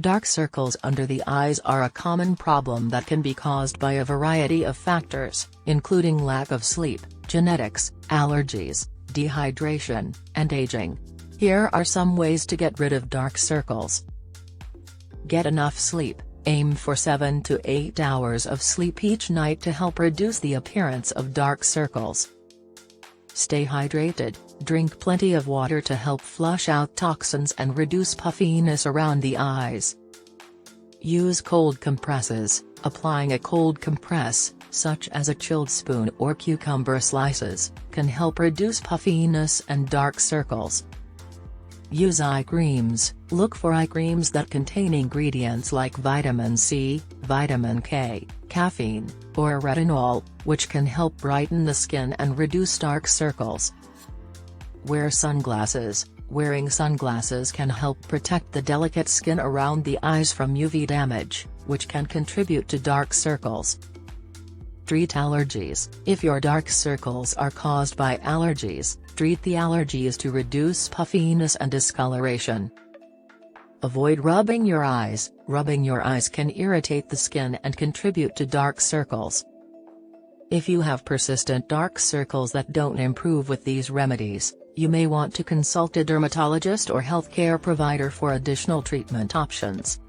Dark circles under the eyes are a common problem that can be caused by a variety of factors, including lack of sleep, genetics, allergies, dehydration, and aging. Here are some ways to get rid of dark circles. Get enough sleep. Aim for 7 to 8 hours of sleep each night to help reduce the appearance of dark circles. Stay hydrated. Drink plenty of water to help flush out toxins and reduce puffiness around the eyes. Use cold compresses. Applying a cold compress, such as a chilled spoon or cucumber slices, can help reduce puffiness and dark circles. Use eye creams. Look for eye creams that contain ingredients like vitamin C, vitamin K, caffeine, or retinol, which can help brighten the skin and reduce dark circles. Wear sunglasses. Wearing sunglasses can help protect the delicate skin around the eyes from UV damage, which can contribute to dark circles. Treat allergies. If your dark circles are caused by allergies, treat the allergies to reduce puffiness and discoloration. Avoid rubbing your eyes. Rubbing your eyes can irritate the skin and contribute to dark circles. If you have persistent dark circles that don't improve with these remedies, you may want to consult a dermatologist or healthcare provider for additional treatment options.